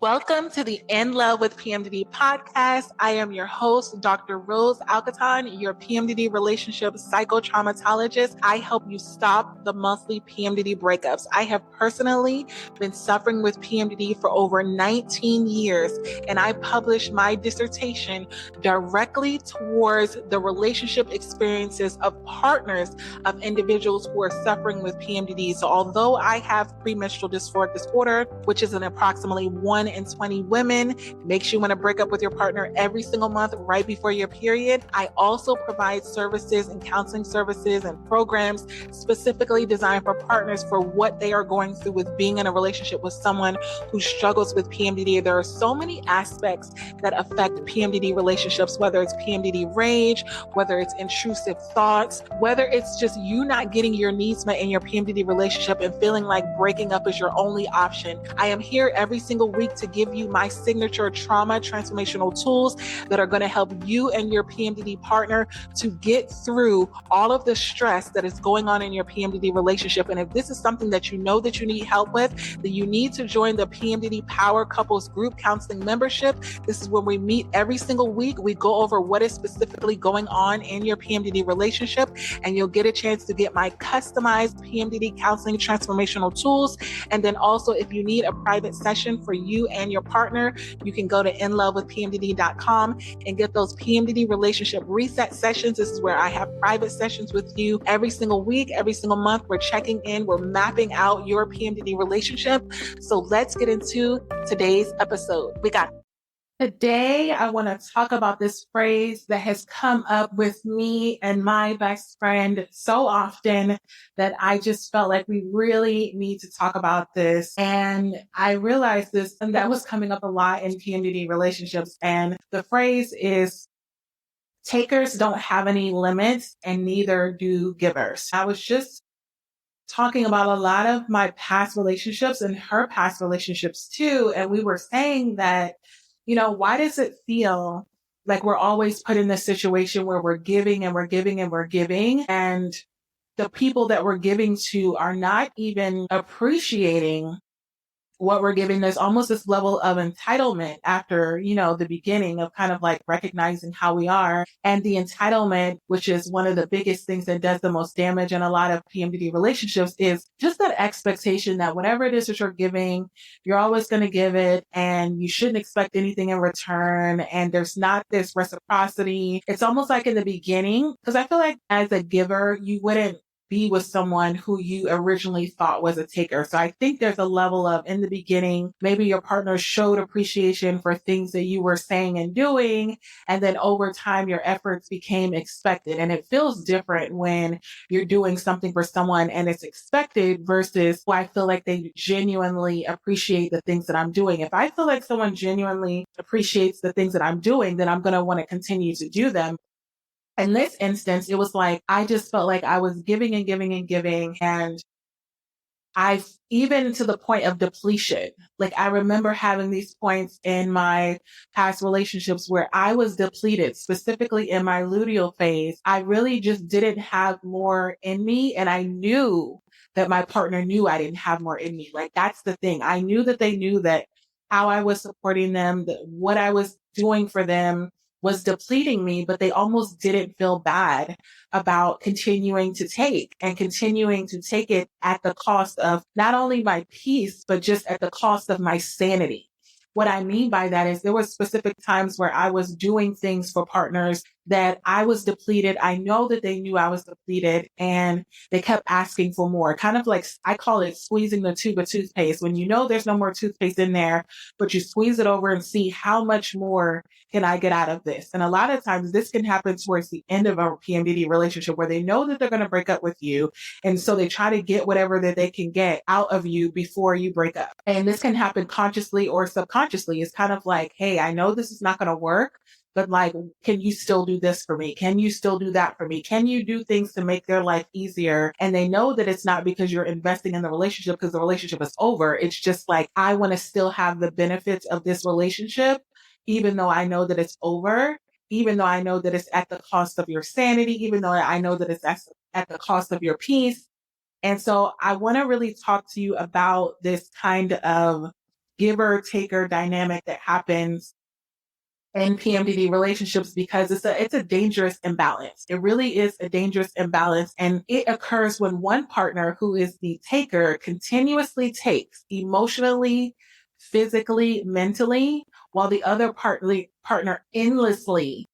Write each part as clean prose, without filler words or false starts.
Welcome to the In Love with PMDD podcast. I am your host, Dr. Rose Alcaton, your PMDD relationship psychotraumatologist. I help you stop the monthly PMDD breakups. I have personally been suffering with PMDD for over 19 years, and I published my dissertation directly towards the relationship experiences of partners of individuals who are suffering with PMDD. So although I have premenstrual dysphoric disorder, which is an approximately 1 in 20 women, makes you want to break up with your partner every single month right before your period, I also provide services and counseling services and programs specifically designed for partners for what they are going through with being in a relationship with someone who struggles with PMDD. There are so many aspects that affect PMDD relationships, whether it's PMDD rage, whether it's intrusive thoughts, whether it's just you not getting your needs met in your PMDD relationship and feeling like breaking up is your only option. I am here every single week to give you my signature trauma transformational tools that are going to help you and your PMDD partner to get through all of the stress that is going on in your PMDD relationship. And if this is something that you know that you need help with, then you need to join the PMDD Power Couples Group Counseling Membership. This is when we meet every single week. We go over what is specifically going on in your PMDD relationship, and you'll get a chance to get my customized PMDD counseling transformational tools. And then also, if you need a private session for you and your partner, you can go to inlovewithpmdd.com and get those PMDD relationship reset sessions. This is where I have private sessions with you every single week, every single month. We're checking in, we're mapping out your PMDD relationship. So let's get into today's episode. Today, I want to talk about this phrase that has come up with me and my best friend so often that I just felt like we really need to talk about this. And I realized this, and that was coming up a lot in PMDD relationships. And the phrase is, takers don't have any limits and neither do givers. I was just talking about a lot of my past relationships and her past relationships too. And we were saying that, why does it feel like we're always put in this situation where we're giving and we're giving and we're giving, and the people that we're giving to are not even appreciating what we're giving? There's almost this level of entitlement after, the beginning of kind of like recognizing how we are. And the entitlement, which is one of the biggest things that does the most damage in a lot of PMDD relationships, is just that expectation that whatever it is that you're giving, you're always going to give it and you shouldn't expect anything in return. And there's not this reciprocity. It's almost like in the beginning, because I feel like as a giver, you wouldn't be with someone who you originally thought was a taker. So I think there's a level of, in the beginning, maybe your partner showed appreciation for things that you were saying and doing. And then over time, your efforts became expected. And it feels different when you're doing something for someone and it's expected versus I feel like they genuinely appreciate the things that I'm doing. If I feel like someone genuinely appreciates the things that I'm doing, then I'm going to want to continue to do them. In this instance, it was like, I just felt like I was giving and giving and giving. And I, even to the point of depletion, like I remember having these points in my past relationships where I was depleted, specifically in my luteal phase. I really just didn't have more in me. And I knew that my partner knew I didn't have more in me. Like, that's the thing. I knew that they knew that how I was supporting them, that what I was doing for them was depleting me, but they almost didn't feel bad about continuing to take it at the cost of not only my peace, but just at the cost of my sanity. What I mean by that is there were specific times where I was doing things for partners that I was depleted. I know that they knew I was depleted and they kept asking for more. Kind of like, I call it squeezing the tube of toothpaste. When you know there's no more toothpaste in there, but you squeeze it over and see how much more can I get out of this? And a lot of times this can happen towards the end of a PMDD relationship where they know that they're going to break up with you. And so they try to get whatever that they can get out of you before you break up. And this can happen consciously or subconsciously. It's kind of like, hey, I know this is not going to work, but like, can you still do this for me? Can you still do that for me? Can you do things to make their life easier? And they know that it's not because you're investing in the relationship because the relationship is over. It's just like, I want to still have the benefits of this relationship, even though I know that it's over, even though I know that it's at the cost of your sanity, even though I know that it's at the cost of your peace. And so I want to really talk to you about this kind of giver-taker dynamic that happens in PMDD relationships because it's a dangerous imbalance. It really is a dangerous imbalance. And it occurs when one partner who is the taker continuously takes emotionally, physically, mentally, while the other partner endlessly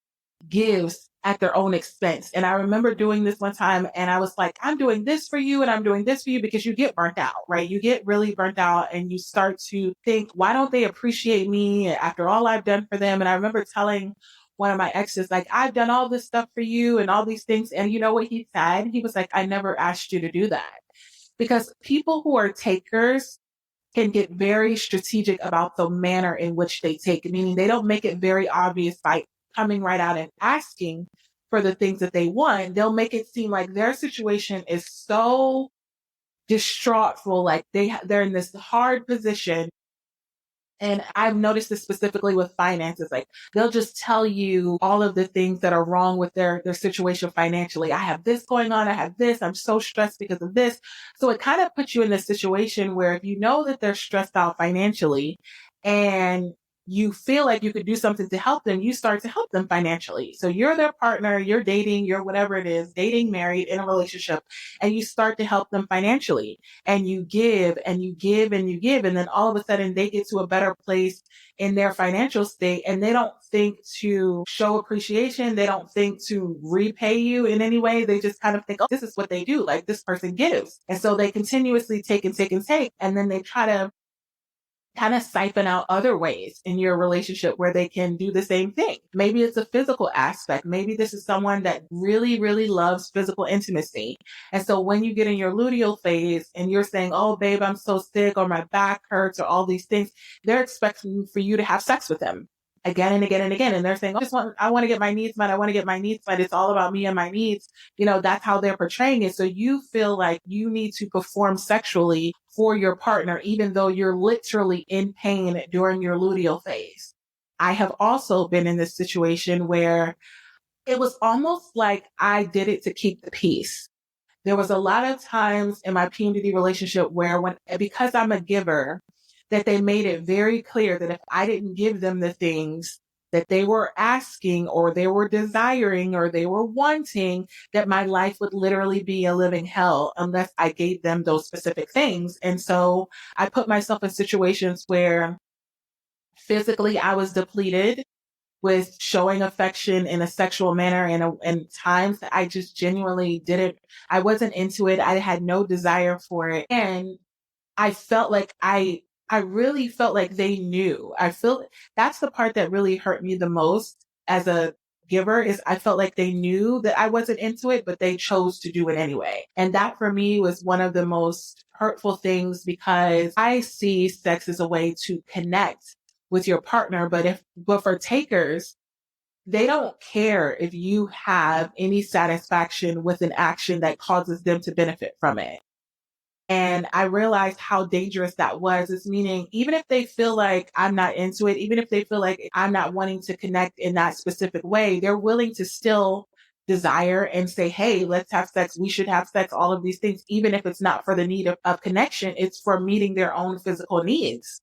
gives at their own expense. And I remember doing this one time and I was like, I'm doing this for you and I'm doing this for you because you get burnt out, right? You get really burnt out and you start to think, why don't they appreciate me after all I've done for them? And I remember telling one of my exes, like, I've done all this stuff for you and all these things. And you know what he said? He was like, I never asked you to do that. Because people who are takers can get very strategic about the manner in which they take it, meaning they don't make it very obvious by coming right out and asking for the things that they want. They'll make it seem like their situation is so distraughtful, like they're in this hard position. And I've noticed this specifically with finances. Like they'll just tell you all of the things that are wrong with their situation financially. I have this going on. I have this. I'm so stressed because of this. So it kind of puts you in this situation where if you know that they're stressed out financially and you feel like you could do something to help them, you start to help them financially. So you're their partner, you're dating, you're whatever it is, dating, married, in a relationship, and you start to help them financially and you give and you give and you give. And then all of a sudden they get to a better place in their financial state and they don't think to show appreciation. They don't think to repay you in any way. They just kind of think, oh, this is what they do. Like this person gives. And so they continuously take and take and take. And then they try to kind of siphon out other ways in your relationship where they can do the same thing. Maybe it's a physical aspect. Maybe this is someone that really, really loves physical intimacy. And so when you get in your luteal phase and you're saying, oh, babe, I'm so sick or my back hurts or all these things, they're expecting for you to have sex with them again and again and again. And they're saying, I want to get my needs met. I want to get my needs met. It's all about me and my needs. You know, that's how they're portraying it. So you feel like you need to perform sexually for your partner, even though you're literally in pain during your luteal phase. I have also been in this situation where it was almost like I did it to keep the peace. There was a lot of times in my PMDD relationship where because I'm a giver, that they made it very clear that if I didn't give them the things that they were asking or they were desiring or they were wanting, that my life would literally be a living hell unless I gave them those specific things. And so I put myself in situations where physically I was depleted with showing affection in a sexual manner and times that I just genuinely I wasn't into it. I had no desire for it. And I felt like I really felt like they knew. I feel that's the part that really hurt me the most as a giver is I felt like they knew that I wasn't into it, but they chose to do it anyway. And that for me was one of the most hurtful things because I see sex as a way to connect with your partner. But for takers, they don't care if you have any satisfaction with an action that causes them to benefit from it. And I realized how dangerous that was. It's meaning, even if they feel like I'm not into it, even if they feel like I'm not wanting to connect in that specific way, they're willing to still desire and say, hey, let's have sex. We should have sex, all of these things, even if it's not for the need of connection, it's for meeting their own physical needs.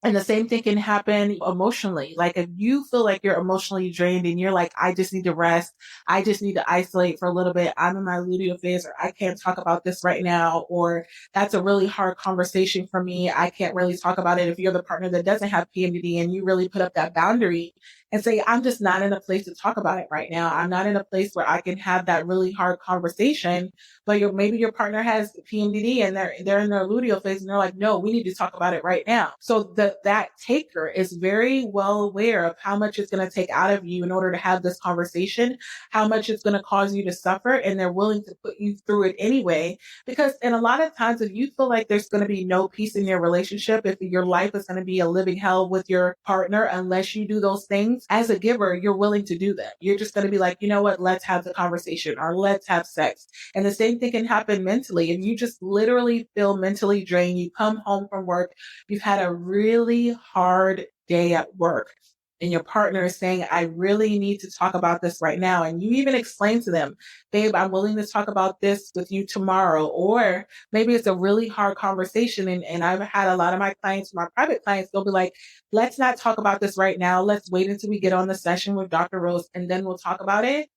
And the same thing can happen emotionally. Like if you feel like you're emotionally drained and you're like, I just need to rest. I just need to isolate for a little bit. I'm in my luteal phase or I can't talk about this right now. Or that's a really hard conversation for me. I can't really talk about it. If you're the partner that doesn't have PMDD and you really put up that boundary and say, I'm just not in a place to talk about it right now. I'm not in a place where I can have that really hard conversation, but maybe your partner has PMDD and they're in their luteal phase and they're like, no, we need to talk about it right now. So that taker is very well aware of how much it's going to take out of you in order to have this conversation, how much it's going to cause you to suffer. And they're willing to put you through it anyway, because in a lot of times, if you feel like there's going to be no peace in your relationship, if your life is going to be a living hell with your partner, unless you do those things, as a giver, you're willing to do that. You're just going to be like, you know what, let's have the conversation or let's have sex. And the same thing can happen mentally. If you just literally feel mentally drained, you come home from work, you've had a really hard day at work. and your partner is saying, I really need to talk about this right now. And you even explain to them, babe, I'm willing to talk about this with you tomorrow. Or maybe it's a really hard conversation. And I've had a lot of my clients, my private clients, they'll be like, let's not talk about this right now. Let's wait until we get on the session with Dr. Rose and then we'll talk about it.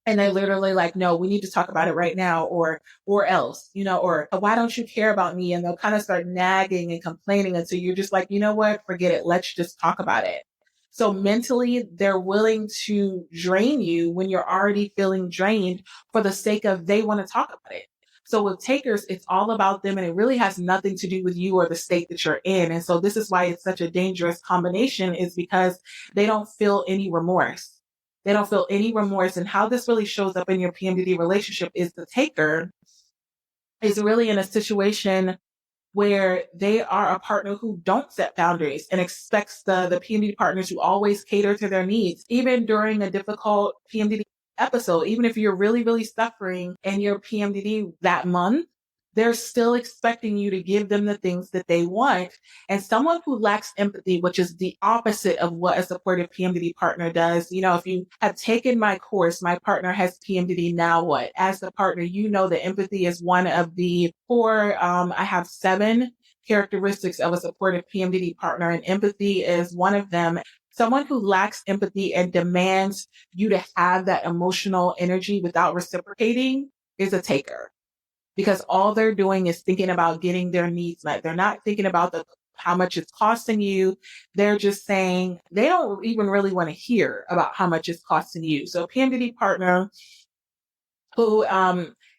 And they literally like, no, we need to talk about it right now, or else, or why don't you care about me? And they'll kind of start nagging and complaining until you're just like, you know what, forget it. Let's just talk about it. So mentally, they're willing to drain you when you're already feeling drained for the sake of they want to talk about it. So with takers, it's all about them and it really has nothing to do with you or the state that you're in. And so this is why it's such a dangerous combination, is because they don't feel any remorse. They don't feel any remorse. And how this really shows up in your PMDD relationship is the taker is really in a situation where they are a partner who don't set boundaries and expects the PMDD partner to always cater to their needs, even during a difficult PMDD episode. Even if you're really, really suffering and you're PMDD that month, they're still expecting you to give them the things that they want. And someone who lacks empathy, which is the opposite of what a supportive PMDD partner does. If you have taken my course, my partner has PMDD, now what? As the partner, you know that empathy is one of the four, I have 7 characteristics of a supportive PMDD partner, and empathy is one of them. Someone who lacks empathy and demands you to have that emotional energy without reciprocating is a taker, because all they're doing is thinking about getting their needs met. They're not thinking about how much it's costing you. They're just saying they don't even really want to hear about how much it's costing you. So a PMDD partner who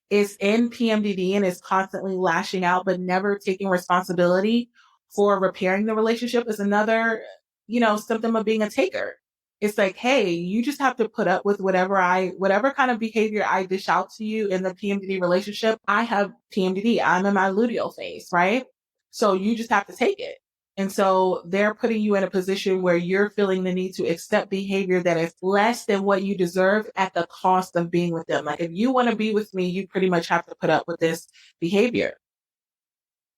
is in PMDD and is constantly lashing out but never taking responsibility for repairing the relationship is another, symptom of being a taker. It's like, hey, you just have to put up with whatever kind of behavior I dish out to you in the PMDD relationship. I have PMDD. I'm in my luteal phase, right? So you just have to take it. And so they're putting you in a position where you're feeling the need to accept behavior that is less than what you deserve at the cost of being with them. Like, if you want to be with me, you pretty much have to put up with this behavior.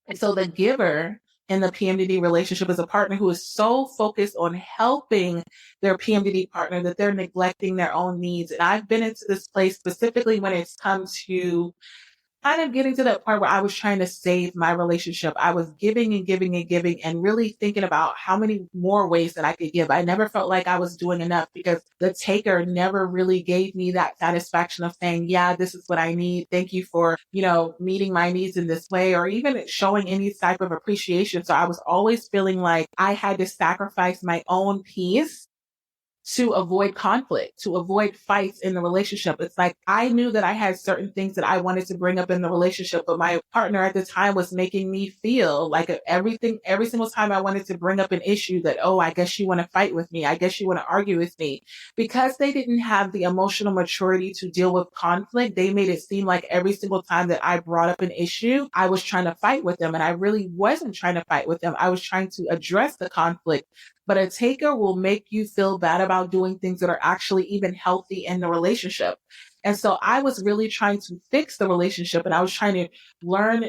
And so the giver in the PMDD relationship is a partner who is so focused on helping their PMDD partner that they're neglecting their own needs. And I've been into this place specifically when it's come to kind of getting to that part where I was trying to save my relationship. I was giving and giving and giving and really thinking about how many more ways that I could give. I never felt like I was doing enough because the taker never really gave me that satisfaction of saying, yeah, this is what I need. Thank you for, meeting my needs in this way, or even showing any type of appreciation. So I was always feeling like I had to sacrifice my own peace to avoid conflict, to avoid fights in the relationship. It's like I knew that I had certain things that I wanted to bring up in the relationship, but my partner at the time was making me feel like every single time I wanted to bring up an issue that, oh, I guess you want to fight with me. I guess you want to argue with me. Because they didn't have the emotional maturity to deal with conflict, they made it seem like every single time that I brought up an issue, I was trying to fight with them. And I really wasn't trying to fight with them. I was trying to address the conflict. But a taker will make you feel bad about doing things that are actually even healthy in the relationship. And so I was really trying to fix the relationship, and I was trying to learn,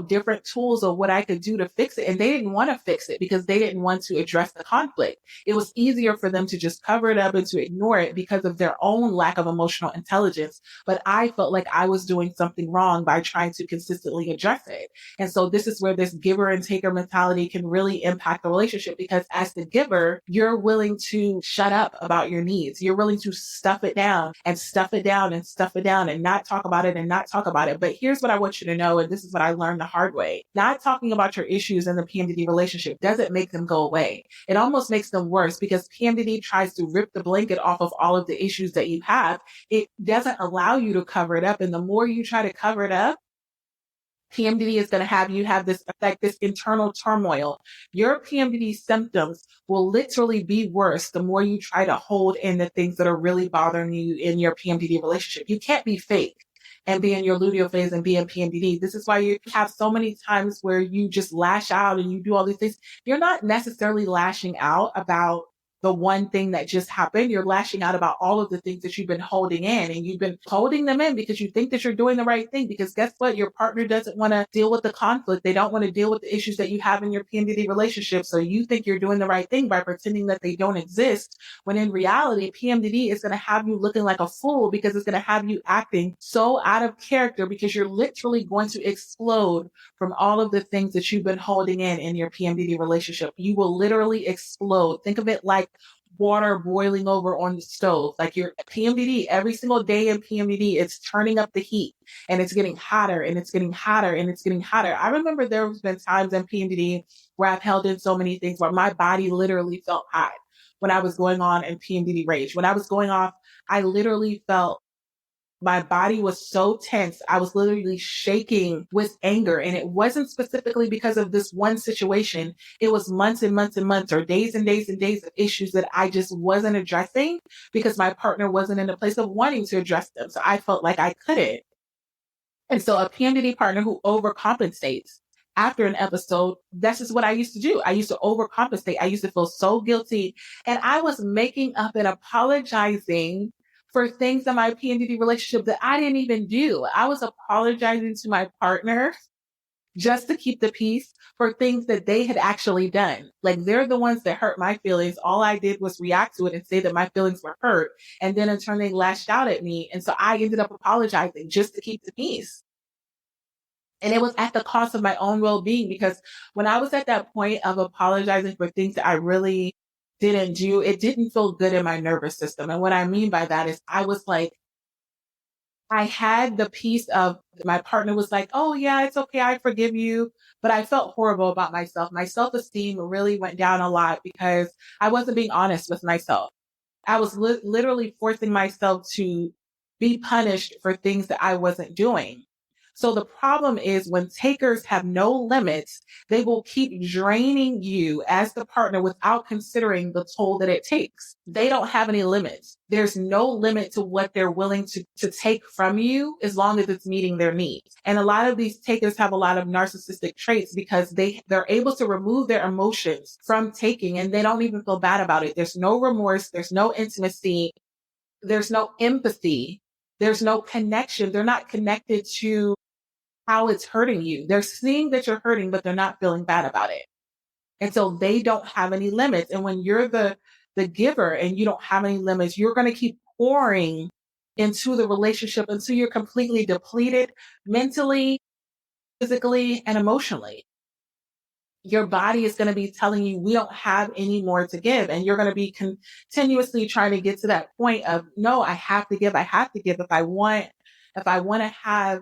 different tools of what I could do to fix it. And they didn't want to fix it because they didn't want to address the conflict. It was easier for them to just cover it up and to ignore it because of their own lack of emotional intelligence. But I felt like I was doing something wrong by trying to consistently address it. And so this is where this giver and taker mentality can really impact the relationship, because as the giver, you're willing to shut up about your needs. You're willing to stuff it down and stuff it down and stuff it down and not talk about it and not talk about it. But here's what I want you to know, and this is what I learned the hard way. Not talking about your issues in the PMDD relationship doesn't make them go away. It almost makes them worse, because PMDD tries to rip the blanket off of all of the issues that you have. It doesn't allow you to cover it up. And the more you try to cover it up, PMDD is going to have you have this effect, this internal turmoil. Your PMDD symptoms will literally be worse the more you try to hold in the things that are really bothering you in your PMDD relationship. You can't be fake and be in your luteal phase and be in PMDD. This is why you have so many times where you just lash out and you do all these things. You're not necessarily lashing out about the one thing that just happened. You're lashing out about all of the things that you've been holding in, and you've been holding them in because you think that you're doing the right thing. Because guess what? Your partner doesn't want to deal with the conflict. They don't want to deal with the issues that you have in your PMDD relationship. So you think you're doing the right thing by pretending that they don't exist. When in reality, PMDD is going to have you looking like a fool because it's going to have you acting so out of character because you're literally going to explode from all of the things that you've been holding in your PMDD relationship. You will literally explode. Think of it like water boiling over on the stove. Like your PMDD, every single day in PMDD, it's turning up the heat and it's getting hotter and it's getting hotter and it's getting hotter. I remember there's been times in PMDD where I've held in so many things where my body literally felt hot when I was going on in PMDD rage. When I was going off, I literally felt my body was so tense. I was literally shaking with anger. And it wasn't specifically because of this one situation. It was months and months and months, or days and days and days of issues that I just wasn't addressing because my partner wasn't in a place of wanting to address them. So I felt like I couldn't. And so a PMDD partner who overcompensates after an episode, that's just what I used to do. I used to overcompensate. I used to feel so guilty. And I was making up and apologizing for things in my PMDD relationship that I didn't even do. I was apologizing to my partner just to keep the peace for things that they had actually done. Like, they're the ones that hurt my feelings. All I did was react to it and say that my feelings were hurt. And then in turn, they lashed out at me. And so I ended up apologizing just to keep the peace. And it was at the cost of my own well-being, because when I was at that point of apologizing for things that I really didn't do, it didn't feel good in my nervous system. And what I mean by that is I was like, I had the piece of my partner was like, oh yeah, it's okay, I forgive you. But I felt horrible about myself. My self-esteem really went down a lot because I wasn't being honest with myself. I was literally forcing myself to be punished for things that I wasn't doing. So the problem is when takers have no limits, they will keep draining you as the partner without considering the toll that it takes. They don't have any limits. There's no limit to what they're willing to take from you as long as it's meeting their needs. And a lot of these takers have a lot of narcissistic traits because they're able to remove their emotions from taking, and they don't even feel bad about it. There's no remorse. There's no intimacy. There's no empathy. There's no connection. They're not connected to how it's hurting you. They're seeing that you're hurting, but they're not feeling bad about it. And so they don't have any limits. And when you're the giver and you don't have any limits, you're going to keep pouring into the relationship until you're completely depleted mentally, physically, and emotionally. Your body is going to be telling you, we don't have any more to give. And you're going to be continuously trying to get to that point of, no, I have to give. I have to give. If I want to have,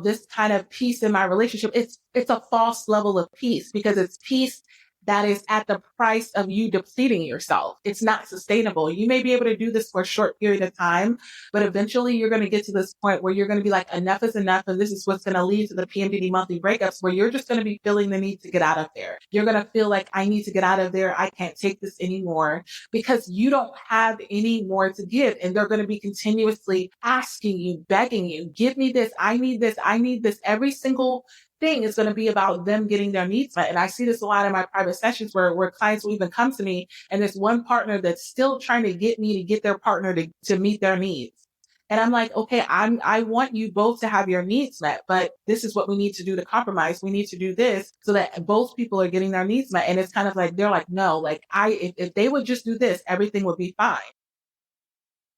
this kind of peace in my relationship, it's a false level of peace, because it's peace that is at the price of you depleting yourself. It's not sustainable. You may be able to do this for a short period of time, but eventually you're going to get to this point where you're going to be like, enough is enough. And this is what's going to lead to the PMDD monthly breakups, where you're just going to be feeling the need to get out of there. You're going to feel like, I need to get out of there. I can't take this anymore, because you don't have any more to give. And they're going to be continuously asking you, begging you, give me this. I need this. I need this. Every single thing is going to be about them getting their needs met. And I see this a lot in my private sessions where clients will even come to me, and there's one partner that's still trying to get me to get their partner to meet their needs. And I'm like, okay, I want you both to have your needs met, but this is what we need to do to compromise. We need to do this so that both people are getting their needs met. And it's kind of like, they're like, no, like if they would just do this, everything would be fine.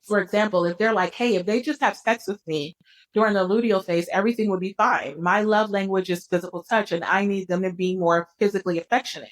For example, if they're like, hey, if they just have sex with me during the luteal phase, everything would be fine. My love language is physical touch, and I need them to be more physically affectionate.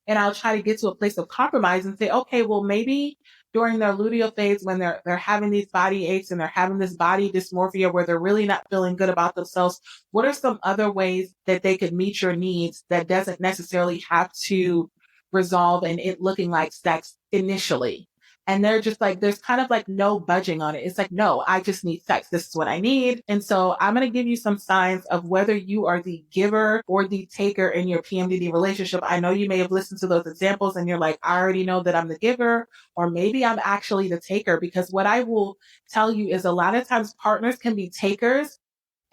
And I'll try to get to a place of compromise and say, okay, well, maybe during their luteal phase, when they're having these body aches and they're having this body dysmorphia where they're really not feeling good about themselves, what are some other ways that they could meet your needs that doesn't necessarily have to resolve in it looking like sex initially? And they're just like, there's kind of like no budging on it. It's like, no, I just need sex. This is what I need. And so I'm going to give you some signs of whether you are the giver or the taker in your PMDD relationship. I know you may have listened to those examples and you're like, I already know that I'm the giver, or maybe I'm actually the taker, because what I will tell you is a lot of times partners can be takers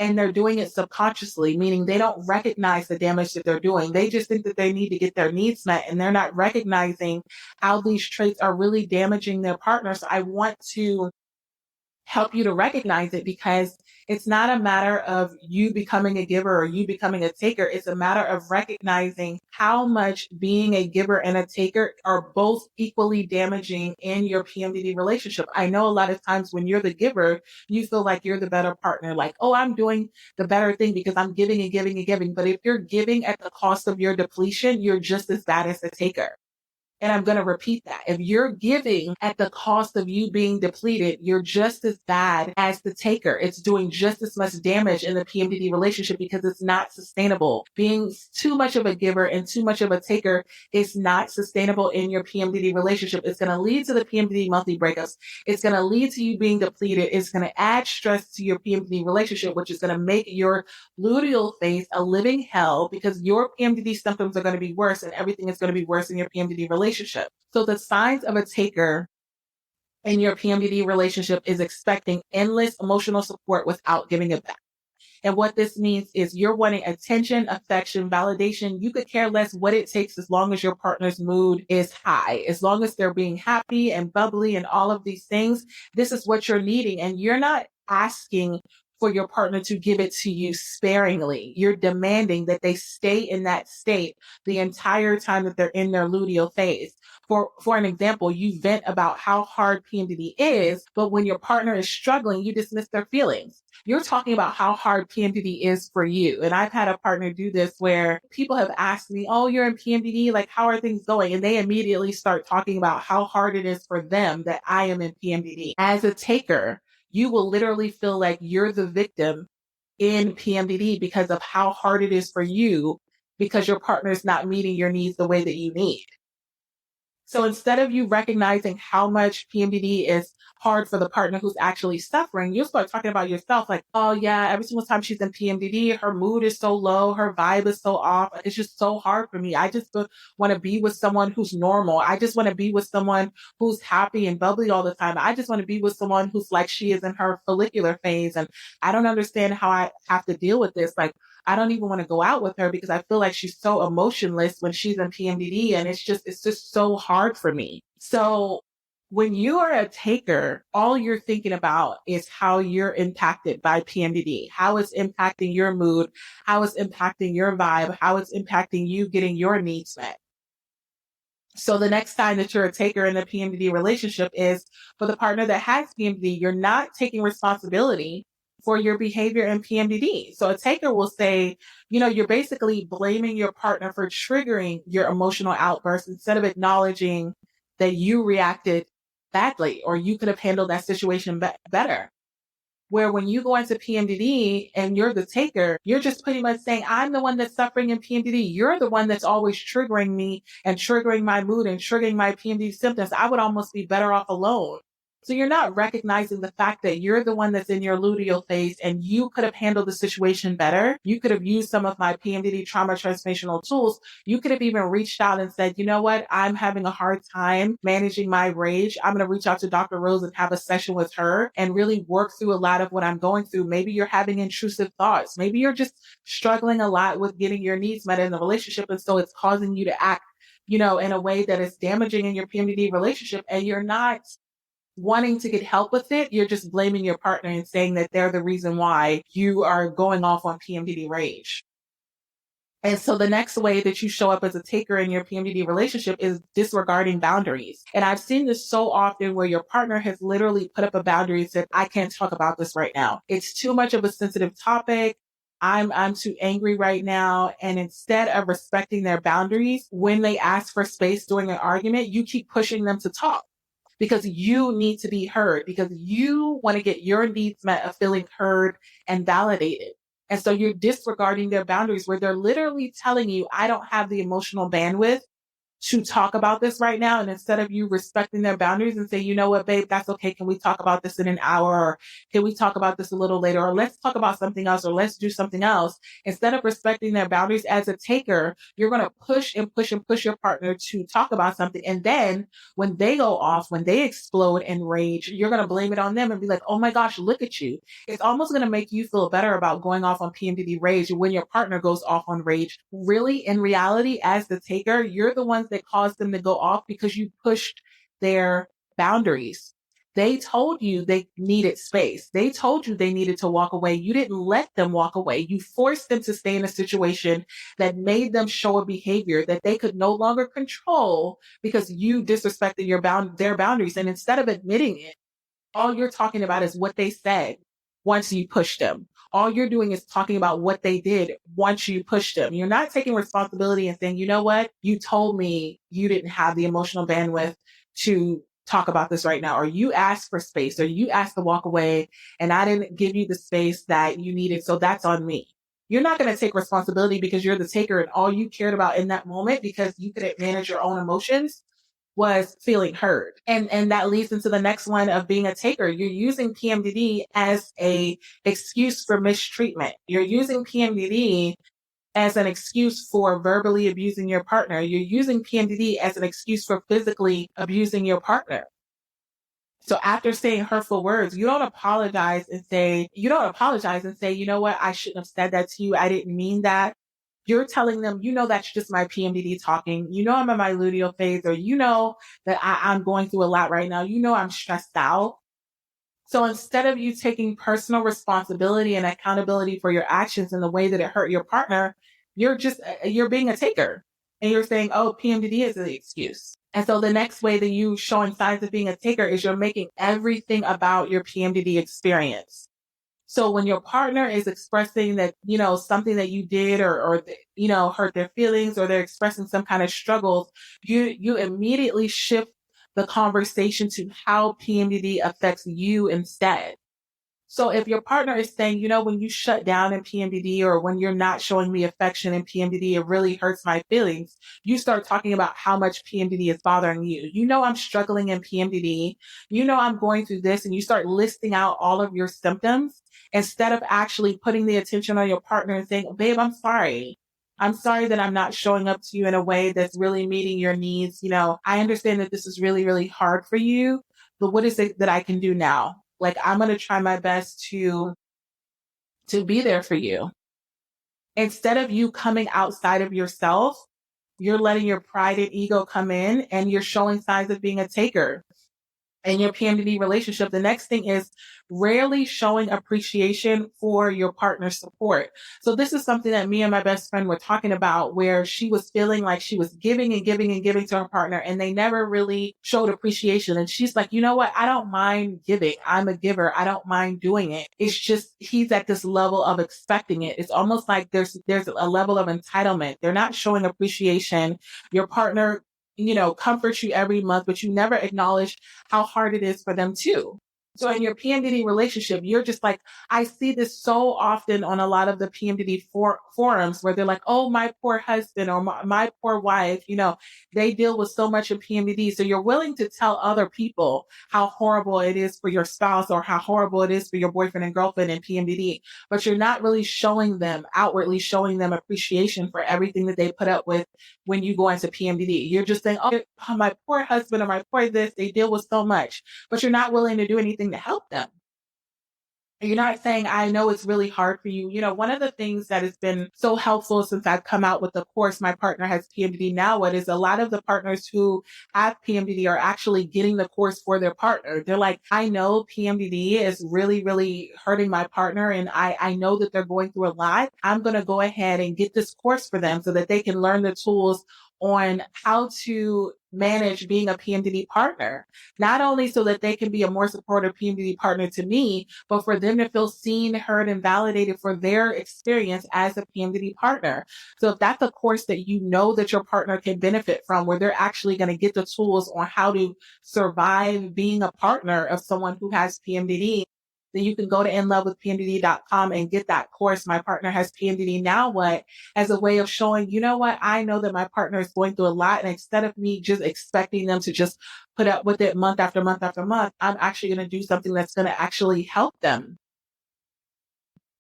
and they're doing it subconsciously, meaning they don't recognize the damage that they're doing. They just think that they need to get their needs met, and they're not recognizing how these traits are really damaging their partner. So I want to help you to recognize it, because it's not a matter of you becoming a giver or you becoming a taker. It's a matter of recognizing how much being a giver and a taker are both equally damaging in your PMDD relationship. I know a lot of times when you're the giver, you feel like you're the better partner, like, oh, I'm doing the better thing because I'm giving and giving and giving. But if you're giving at the cost of your depletion, you're just as bad as a taker. And I'm going to repeat that. If you're giving at the cost of you being depleted, you're just as bad as the taker. It's doing just as much damage in the PMDD relationship because it's not sustainable. Being too much of a giver and too much of a taker is not sustainable in your PMDD relationship. It's going to lead to the PMDD monthly breakups. It's going to lead to you being depleted. It's going to add stress to your PMDD relationship, which is going to make your luteal phase a living hell, because your PMDD symptoms are going to be worse and everything is going to be worse in your PMDD relationship. So the signs of a taker in your PMDD relationship is expecting endless emotional support without giving it back. And what this means is you're wanting attention, affection, validation. You could care less what it takes as long as your partner's mood is high, as long as they're being happy and bubbly and all of these things. This is what you're needing. And you're not asking for your partner to give it to you sparingly. You're demanding that they stay in that state the entire time that they're in their luteal phase. For an example, you vent about how hard PMDD is, but when your partner is struggling, you dismiss their feelings. You're talking about how hard PMDD is for you. And I've had a partner do this where people have asked me, oh, you're in PMDD, like, how are things going? And they immediately start talking about how hard it is for them that I am in PMDD. As a taker, you will literally feel like you're the victim in PMDD because of how hard it is for you, because your partner is not meeting your needs the way that you need. So instead of you recognizing how much PMDD is hard for the partner who's actually suffering, you'll start talking about yourself like, oh yeah, every single time she's in PMDD, her mood is so low, her vibe is so off. It's just so hard for me. I just want to be with someone who's normal. I just want to be with someone who's happy and bubbly all the time. I just want to be with someone who's like she is in her follicular phase. And I don't understand how I have to deal with this. Like, I don't even want to go out with her because I feel like she's so emotionless when she's in PMDD, and it's just so hard for me. So when you are a taker, all you're thinking about is how you're impacted by PMDD, how it's impacting your mood, how it's impacting your vibe, how it's impacting you getting your needs met. So the next time that you're a taker in a PMDD relationship is for the partner that has PMDD, you're not taking responsibility for your behavior in PMDD. So a taker will say, you're basically blaming your partner for triggering your emotional outburst instead of acknowledging that you reacted badly or you could have handled that situation better. Where when you go into PMDD and you're the taker, you're just pretty much saying, I'm the one that's suffering in PMDD. You're the one that's always triggering me and triggering my mood and triggering my PMDD symptoms. I would almost be better off alone. So you're not recognizing the fact that you're the one that's in your luteal phase and you could have handled the situation better. You could have used some of my PMDD trauma transformational tools. You could have even reached out and said, you know what? I'm having a hard time managing my rage. I'm going to reach out to Dr. Rose and have a session with her and really work through a lot of what I'm going through. Maybe you're having intrusive thoughts. Maybe you're just struggling a lot with getting your needs met in the relationship. And so it's causing you to act, in a way that is damaging in your PMDD relationship, and you're not wanting to get help with it. You're just blaming your partner and saying that they're the reason why you are going off on PMDD rage. And so the next way that you show up as a taker in your PMDD relationship is disregarding boundaries. And I've seen this so often where your partner has literally put up a boundary and said, I can't talk about this right now. It's too much of a sensitive topic. I'm too angry right now. And instead of respecting their boundaries, when they ask for space during an argument, you keep pushing them to talk. Because you need to be heard, because you want to get your needs met of feeling heard and validated. And so you're disregarding their boundaries where they're literally telling you, I don't have the emotional bandwidth to talk about this right now. And instead of you respecting their boundaries and say, you know what, babe, that's okay. Can we talk about this in an hour? Or can we talk about this a little later? Or let's talk about something else, or let's do something else. Instead of respecting their boundaries as a taker, you're going to push and push and push your partner to talk about something. And then when they go off, when they explode in rage, you're going to blame it on them and be like, oh my gosh, look at you. It's almost going to make you feel better about going off on PMDD rage when your partner goes off on rage. Really, in reality, as the taker, you're the ones that caused them to go off because you pushed their boundaries. They told you they needed space. They told you they needed to walk away. You didn't let them walk away. You forced them to stay in a situation that made them show a behavior that they could no longer control because you disrespected their boundaries. And instead of admitting it, all you're talking about is what they said once you pushed them. All you're doing is talking about what they did once you pushed them. You're not taking responsibility and saying, you know what? You told me you didn't have the emotional bandwidth to talk about this right now, or you asked for space, or you asked to walk away and I didn't give you the space that you needed. So that's on me. You're not going to take responsibility because you're the taker and all you cared about in that moment because you couldn't manage your own emotions was feeling heard. And that leads into the next one of being a taker. You're using PMDD as a excuse for mistreatment. You're using PMDD as an excuse for verbally abusing your partner. You're using PMDD as an excuse for physically abusing your partner. So after saying hurtful words, you don't apologize and say, you know what? I shouldn't have said that to you. I didn't mean that. You're telling them, you know, that's just my PMDD talking. You know, I'm in my luteal phase, or you know that I'm going through a lot right now. You know, I'm stressed out. So instead of you taking personal responsibility and accountability for your actions and the way that it hurt your partner, you're being a taker and you're saying, oh, PMDD is the excuse. And so the next way that you showing signs of being a taker is you're making everything about your PMDD experience. So when your partner is expressing that, you know, something that you did or you know, hurt their feelings, or they're expressing some kind of struggles, you immediately shift the conversation to how PMDD affects you instead. So if your partner is saying, you know, when you shut down in PMDD, or when you're not showing me affection in PMDD, it really hurts my feelings. You start talking about how much PMDD is bothering you. You know, I'm struggling in PMDD. You know, I'm going through this, and you start listing out all of your symptoms instead of actually putting the attention on your partner and saying, babe, I'm sorry. I'm sorry that I'm not showing up to you in a way that's really meeting your needs. You know, I understand that this is really, really hard for you, but what is it that I can do now? Like, I'm going to try my best to be there for you. Instead of you coming outside of yourself, you're letting your pride and ego come in, and you're showing signs of being a taker in your PMDD relationship. The next thing is rarely showing appreciation for your partner's support. So this is something that me and my best friend were talking about, where she was feeling like she was giving and giving and giving to her partner, and they never really showed appreciation. And she's like, you know what? I don't mind giving. I'm a giver. I don't mind doing it. It's just, he's at this level of expecting it. It's almost like there's a level of entitlement. They're not showing appreciation. Your partner, you know, comforts you every month, but you never acknowledge how hard it is for them too. So in your PMDD relationship, you're just like, I see this so often on a lot of the PMDD forums where they're like, oh, my poor husband, or my poor wife, you know, they deal with so much of PMDD. So you're willing to tell other people how horrible it is for your spouse, or how horrible it is for your boyfriend and girlfriend in PMDD, but you're not really outwardly showing them appreciation for everything that they put up with when you go into PMDD. You're just saying, oh, my poor husband, or my poor this, they deal with so much, but you're not willing to do anything to help them. You're not saying, I know it's really hard for you. You know, one of the things that has been so helpful since I've come out with the course, My Partner Has PMDD Now What, is a lot of the partners who have PMDD are actually getting the course for their partner. They're like, I know PMDD is really, really hurting my partner, and I know that they're going through a lot. I'm going to go ahead and get this course for them so that they can learn the tools on how to manage being a PMDD partner, not only so that they can be a more supportive PMDD partner to me, but for them to feel seen, heard, and validated for their experience as a PMDD partner. So if that's a course that you know that your partner can benefit from, where they're actually going to get the tools on how to survive being a partner of someone who has PMDD, then you can go to inlovewithpmdd.com and get that course. My partner has PMDD. Now what? As a way of showing, you know what? I know that my partner is going through a lot. And instead of me just expecting them to just put up with it month after month after month, I'm actually going to do something that's going to actually help them.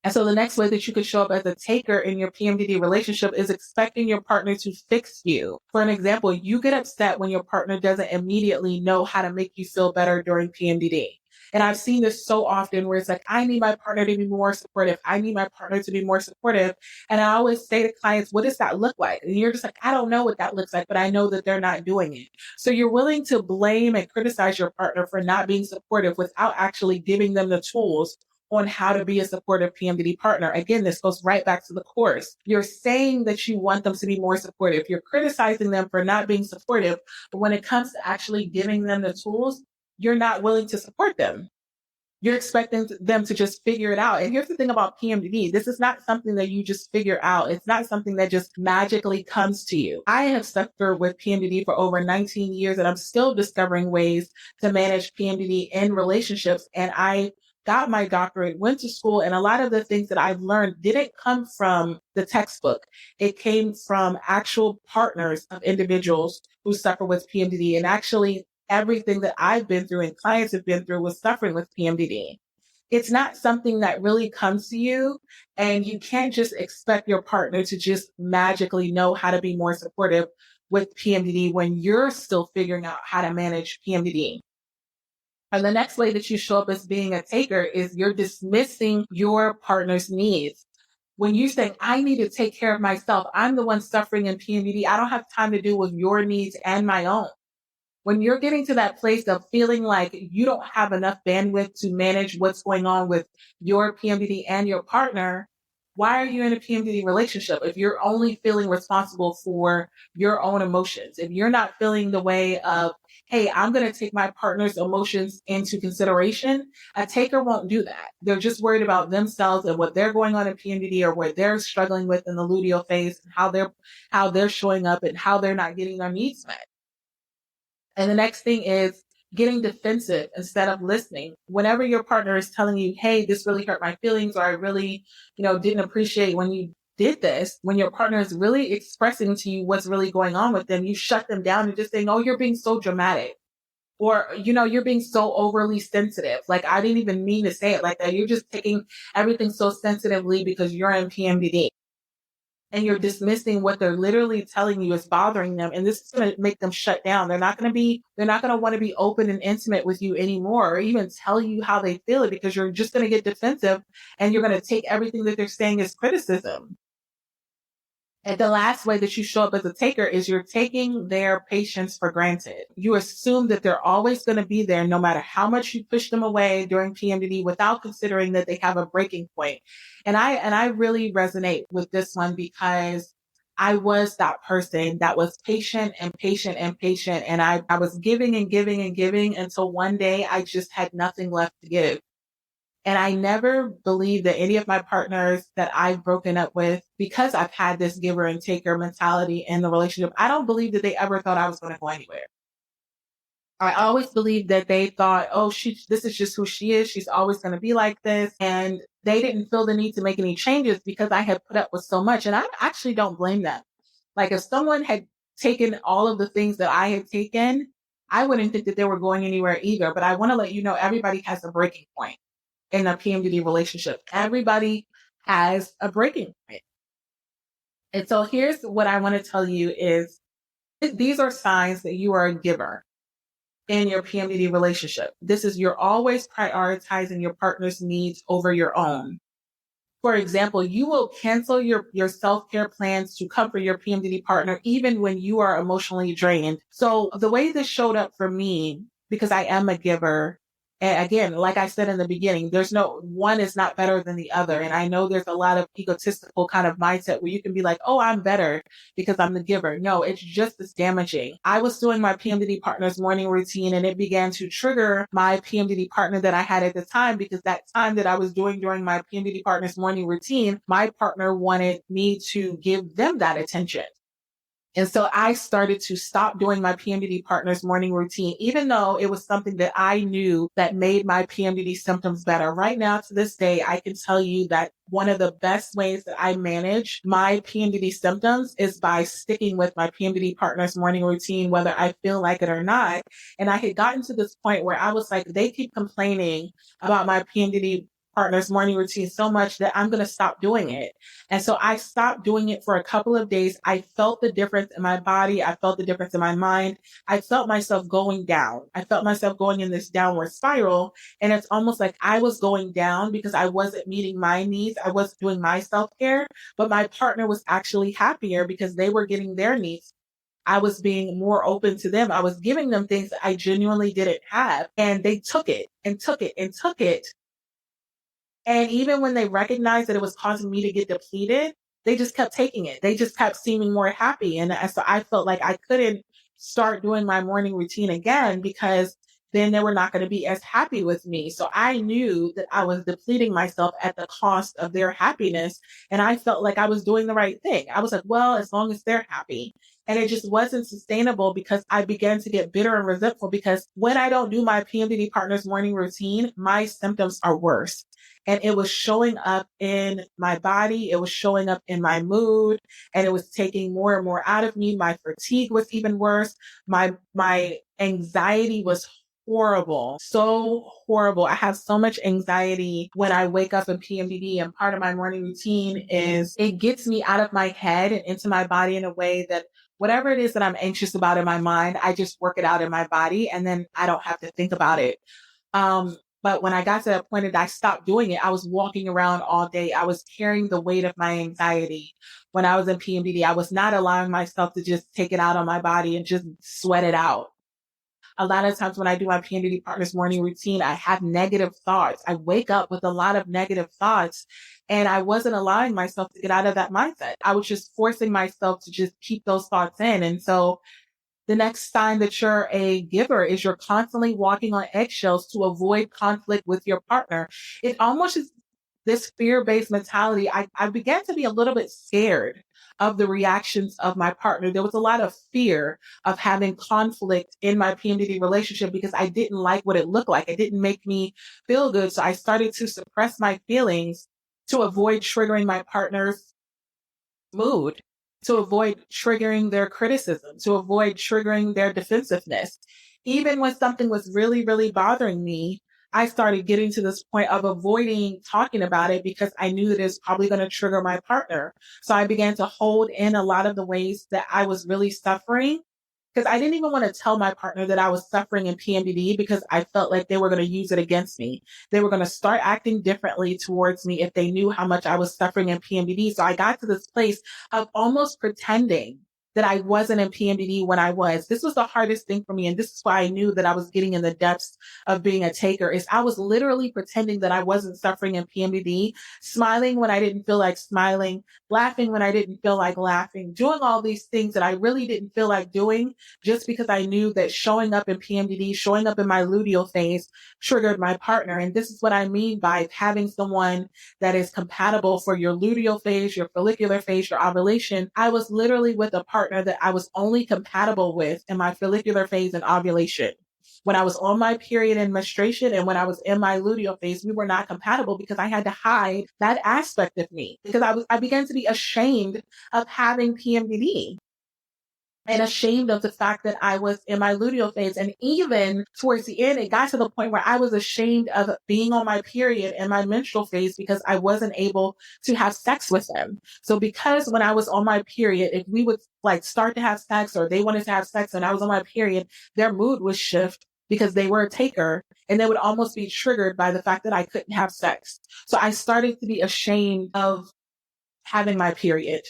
And so the next way that you could show up as a taker in your PMDD relationship is expecting your partner to fix you. For an example, you get upset when your partner doesn't immediately know how to make you feel better during PMDD. And I've seen this so often where it's like, I need my partner to be more supportive. I need my partner to be more supportive. And I always say to clients, what does that look like? And you're just like, I don't know what that looks like, but I know that they're not doing it. So you're willing to blame and criticize your partner for not being supportive without actually giving them the tools on how to be a supportive PMDD partner. Again, this goes right back to the course. You're saying that you want them to be more supportive. You're criticizing them for not being supportive. But when it comes to actually giving them the tools, you're not willing to support them. You're expecting them to just figure it out. And here's the thing about PMDD. This is not something that you just figure out. It's not something that just magically comes to you. I have suffered with PMDD for over 19 years, and I'm still discovering ways to manage PMDD in relationships. And I got my doctorate, went to school, and a lot of the things that I've learned didn't come from the textbook. It came from actual partners of individuals who suffer with PMDD, and actually everything that I've been through and clients have been through was suffering with PMDD. It's not something that really comes to you, and you can't just expect your partner to just magically know how to be more supportive with PMDD when you're still figuring out how to manage PMDD. And the next way that you show up as being a taker is you're dismissing your partner's needs. When you say, I need to take care of myself, I'm the one suffering in PMDD, I don't have time to deal with your needs and my own. When you're getting to that place of feeling like you don't have enough bandwidth to manage what's going on with your PMDD and your partner, why are you in a PMDD relationship if you're only feeling responsible for your own emotions? If you're not feeling the way of, hey, I'm going to take my partner's emotions into consideration, a taker won't do that. They're just worried about themselves and what they're going on in PMDD or what they're struggling with in the luteal phase, how they're showing up and how they're not getting their needs met. And the next thing is getting defensive instead of listening. Whenever your partner is telling you, hey, this really hurt my feelings, or I really, didn't appreciate when you did this, when your partner is really expressing to you what's really going on with them, you shut them down and just saying, oh, you're being so dramatic. Or, you're being so overly sensitive. Like, I didn't even mean to say it like that. You're just taking everything so sensitively because you're in PMDD. And you're dismissing what they're literally telling you is bothering them. And this is going to make them shut down. They're not going to want to be open and intimate with you anymore, or even tell you how they feel it, because you're just going to get defensive and you're going to take everything that they're saying as criticism. And the last way that you show up as a taker is you're taking their patience for granted. You assume that they're always going to be there no matter how much you push them away during PMDD without considering that they have a breaking point. And I really resonate with this one because I was that person that was patient and patient and patient. And I was giving and giving and giving until one day I just had nothing left to give. And I never believed that any of my partners that I've broken up with, because I've had this giver and taker mentality in the relationship, I don't believe that they ever thought I was going to go anywhere. I always believed that they thought, oh, this is just who she is. She's always going to be like this. And they didn't feel the need to make any changes because I had put up with so much. And I actually don't blame them. Like, if someone had taken all of the things that I had taken, I wouldn't think that they were going anywhere either. But I want to let you know, everybody has a breaking point in a PMDD relationship. Everybody has a breaking point. And so here's what I want to tell you is these are signs that you are a giver in your PMDD relationship. This is, you're always prioritizing your partner's needs over your own. For example, you will cancel your self-care plans to comfort your PMDD partner even when you are emotionally drained. So the way this showed up for me, because I am a giver, and again, like I said in the beginning, there's no one is not better than the other. And I know there's a lot of egotistical kind of mindset where you can be like, oh, I'm better because I'm the giver. No, it's just as damaging. I was doing my PMDD partner's morning routine and it began to trigger my PMDD partner that I had at the time, because that time that I was doing during my PMDD partner's morning routine, my partner wanted me to give them that attention. And so I started to stop doing my PMDD partner's morning routine, even though it was something that I knew that made my PMDD symptoms better. Right now, to this day, I can tell you that one of the best ways that I manage my PMDD symptoms is by sticking with my PMDD partner's morning routine, whether I feel like it or not. And I had gotten to this point where I was like, they keep complaining about my PMDD partner's morning routine so much that I'm going to stop doing it. And so I stopped doing it for a couple of days. I felt the difference in my body. I felt the difference in my mind. I felt myself going down. I felt myself going in this downward spiral. And it's almost like I was going down because I wasn't meeting my needs. I wasn't doing my self-care, but my partner was actually happier because they were getting their needs. I was being more open to them. I was giving them things that I genuinely didn't have. And they took it and took it and took it. And even when they recognized that it was causing me to get depleted, they just kept taking it. They just kept seeming more happy. And so I felt like I couldn't start doing my morning routine again because then they were not going to be as happy with me. So I knew that I was depleting myself at the cost of their happiness. And I felt like I was doing the right thing. I was like, well, as long as they're happy. And it just wasn't sustainable because I began to get bitter and resentful because when I don't do my PMDD partner's morning routine, my symptoms are worse. And it was showing up in my body. It was showing up in my mood, and it was taking more and more out of me. My fatigue was even worse. My anxiety was horrible, so horrible. I have so much anxiety when I wake up in PMDD, and part of my morning routine is it gets me out of my head and into my body in a way that whatever it is that I'm anxious about in my mind, I just work it out in my body, and then I don't have to think about it. But when I got to that point that I stopped doing it, I was walking around all day. I was carrying the weight of my anxiety. When I was in PMDD, I was not allowing myself to just take it out on my body and just sweat it out. A lot of times when I do my PMDD partner's morning routine, I have negative thoughts. I wake up with a lot of negative thoughts, and I wasn't allowing myself to get out of that mindset. I was just forcing myself to just keep those thoughts in. And so the next sign that you're a giver is you're constantly walking on eggshells to avoid conflict with your partner. It almost is this fear-based mentality. I began to be a little bit scared of the reactions of my partner. There was a lot of fear of having conflict in my PMDD relationship because I didn't like what it looked like. It didn't make me feel good. So I started to suppress my feelings to avoid triggering my partner's mood, to avoid triggering their criticism, to avoid triggering their defensiveness. Even when something was really, really bothering me, I started getting to this point of avoiding talking about it because I knew that it's probably going to trigger my partner. So I began to hold in a lot of the ways that I was really suffering because I didn't even want to tell my partner that I was suffering in PMDD because I felt like they were going to use it against me. They were going to start acting differently towards me if they knew how much I was suffering in PMDD. So I got to this place of almost pretending that I wasn't in PMDD when I was. This was the hardest thing for me. And this is why I knew that I was getting in the depths of being a taker is I was literally pretending that I wasn't suffering in PMDD, smiling when I didn't feel like smiling, laughing when I didn't feel like laughing, doing all these things that I really didn't feel like doing just because I knew that showing up in PMDD, showing up in my luteal phase triggered my partner. And this is what I mean by having someone that is compatible for your luteal phase, your follicular phase, your ovulation. I was literally with a partner that I was only compatible with in my follicular phase and ovulation. When I was on my period and menstruation and when I was in my luteal phase, we were not compatible because I had to hide that aspect of me because I began to be ashamed of having PMDD and ashamed of the fact that I was in my luteal phase. And even towards the end, it got to the point where I was ashamed of being on my period and my menstrual phase because I wasn't able to have sex with them. So because when I was on my period, if we would like start to have sex or they wanted to have sex and I was on my period, their mood would shift because they were a taker and they would almost be triggered by the fact that I couldn't have sex. So I started to be ashamed of having my period.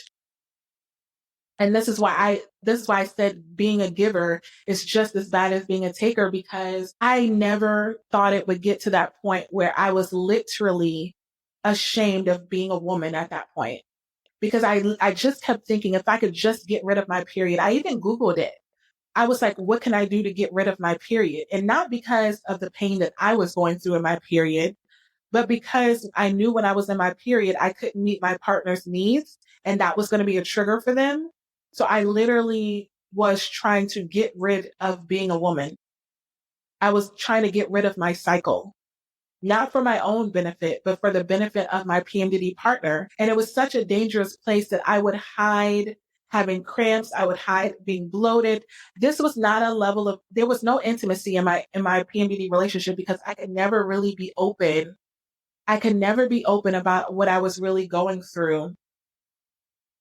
And this is why I said being a giver is just as bad as being a taker, because I never thought it would get to that point where I was literally ashamed of being a woman at that point. Because I just kept thinking if I could just get rid of my period. I even Googled it. I was like, what can I do to get rid of my period? And not because of the pain that I was going through in my period, but because I knew when I was in my period, I couldn't meet my partner's needs and that was going to be a trigger for them. So I literally was trying to get rid of being a woman. I was trying to get rid of my cycle, not for my own benefit, but for the benefit of my PMDD partner. And it was such a dangerous place that I would hide having cramps. I would hide being bloated. This was not a level of, there was no intimacy in my PMDD relationship because I could never really be open. I could never be open about what I was really going through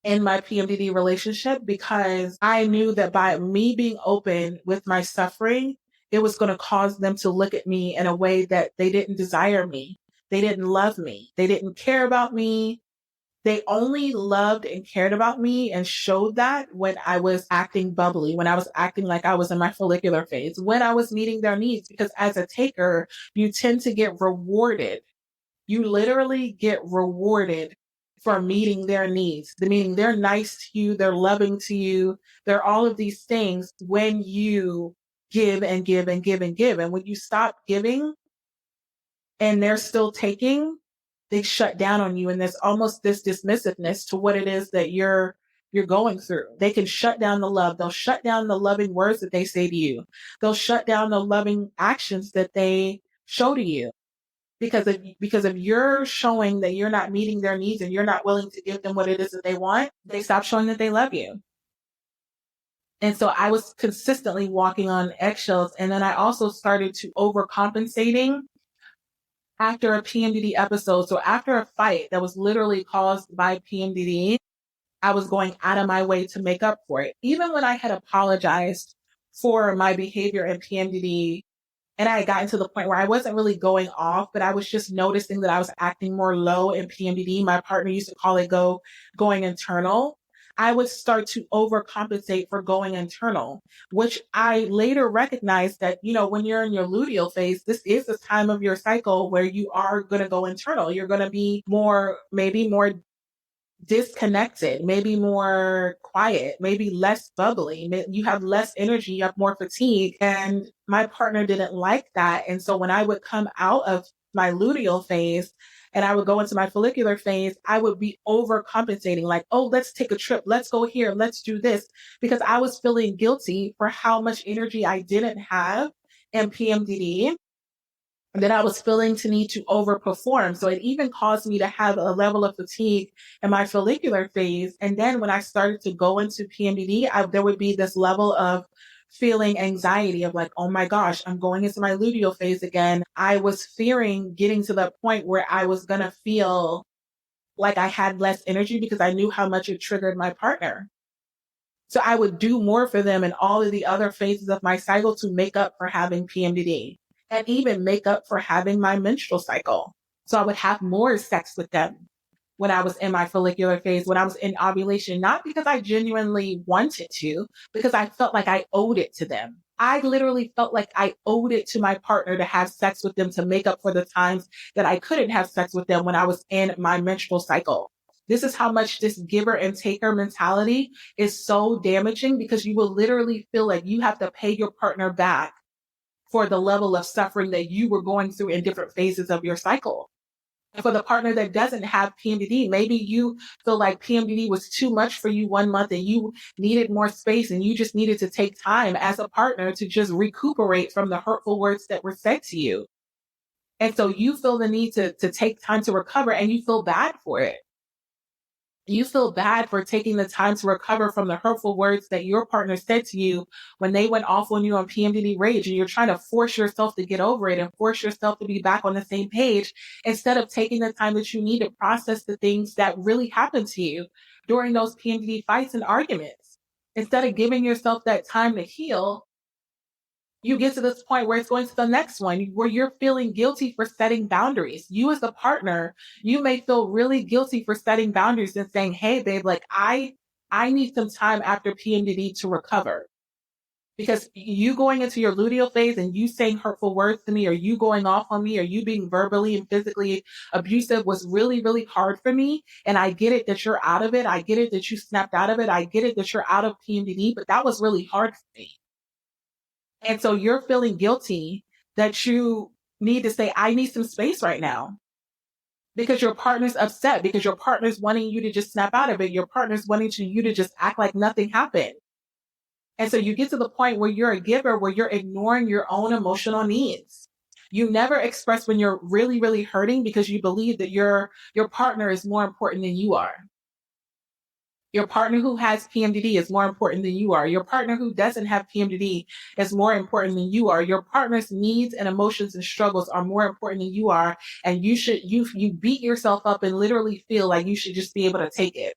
in my PMDD relationship because I knew that by me being open with my suffering, it was going to cause them to look at me in a way that they didn't desire me. They didn't love me. They didn't care about me. They only loved and cared about me and showed that when I was acting bubbly, when I was acting like I was in my follicular phase, when I was meeting their needs. Because as a taker, you tend to get rewarded. You literally get rewarded for meeting their needs, meaning they're nice to you, they're loving to you, they're all of these things when you give and give and give and give. And when you stop giving and they're still taking, they shut down on you. And there's almost this dismissiveness to what it is that you're going through. They can shut down the love. They'll shut down the loving words that they say to you. They'll shut down the loving actions that they show to you. Because if you're showing that you're not meeting their needs and you're not willing to give them what it is that they want, they stop showing that they love you. And so I was consistently walking on eggshells. And then I also started to overcompensating after a PMDD episode. So after a fight that was literally caused by PMDD, I was going out of my way to make up for it. Even when I had apologized for my behavior in PMDD, and I had gotten to the point where I wasn't really going off, but I was just noticing that I was acting more low in PMDD. My partner used to call it going internal. I would start to overcompensate for going internal, which I later recognized that, when you're in your luteal phase, this is the time of your cycle where you are going to go internal. You're going to be maybe more disconnected, maybe more quiet, maybe less bubbly. You have less energy, you have more fatigue. And my partner didn't like that. And so when I would come out of my luteal phase and I would go into my follicular phase, I would be overcompensating, like, oh, let's take a trip. Let's go here. Let's do this. Because I was feeling guilty for how much energy I didn't have in PMDD. That I was feeling to need to overperform. So it even caused me to have a level of fatigue in my follicular phase. And then when I started to go into PMDD, there would be this level of feeling anxiety of like, oh my gosh, I'm going into my luteal phase again. I was fearing getting to the point where I was going to feel like I had less energy because I knew how much it triggered my partner. So I would do more for them in all of the other phases of my cycle to make up for having PMDD and even make up for having my menstrual cycle. So I would have more sex with them when I was in my follicular phase, when I was in ovulation, not because I genuinely wanted to, because I felt like I owed it to them. I literally felt like I owed it to my partner to have sex with them to make up for the times that I couldn't have sex with them when I was in my menstrual cycle. This is how much this giver and taker mentality is so damaging because you will literally feel like you have to pay your partner back for the level of suffering that you were going through in different phases of your cycle. And for the partner that doesn't have PMDD, maybe you feel like PMDD was too much for you 1 month and you needed more space and you just needed to take time as a partner to just recuperate from the hurtful words that were said to you. And so you feel the need to take time to recover and you feel bad for it. You feel bad for taking the time to recover from the hurtful words that your partner said to you when they went off on you on PMDD rage, and you're trying to force yourself to get over it and force yourself to be back on the same page instead of taking the time that you need to process the things that really happened to you during those PMDD fights and arguments. Instead of giving yourself that time to heal, you get to this point where it's going to the next one where you're feeling guilty for setting boundaries. You as a partner, you may feel really guilty for setting boundaries and saying, hey, babe, like I need some time after PMDD to recover. Because you going into your luteal phase and you saying hurtful words to me, or you going off on me, or you being verbally and physically abusive was really, really hard for me. And I get it that you're out of it. I get it that you snapped out of it. I get it that you're out of PMDD, but that was really hard for me. And so you're feeling guilty that you need to say, I need some space right now because your partner's upset, because your partner's wanting you to just snap out of it. Your partner's wanting you to just act like nothing happened. And so you get to the point where you're a giver, where you're ignoring your own emotional needs. You never express when you're really, really hurting because you believe that your partner is more important than you are. Your partner who has PMDD is more important than you are. Your partner who doesn't have PMDD is more important than you are. Your partner's needs and emotions and struggles are more important than you are. And you beat yourself up and literally feel like you should just be able to take it.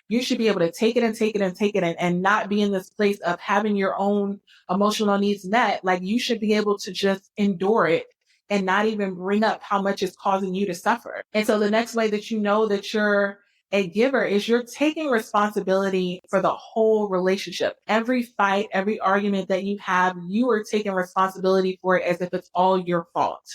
You should be able to take it and take it and take it and not be in this place of having your own emotional needs met. Like you should be able to just endure it and not even bring up how much it's causing you to suffer. And so the next way that you know that you're a giver is you're taking responsibility for the whole relationship. Every fight, every argument that you have, you are taking responsibility for it as if it's all your fault.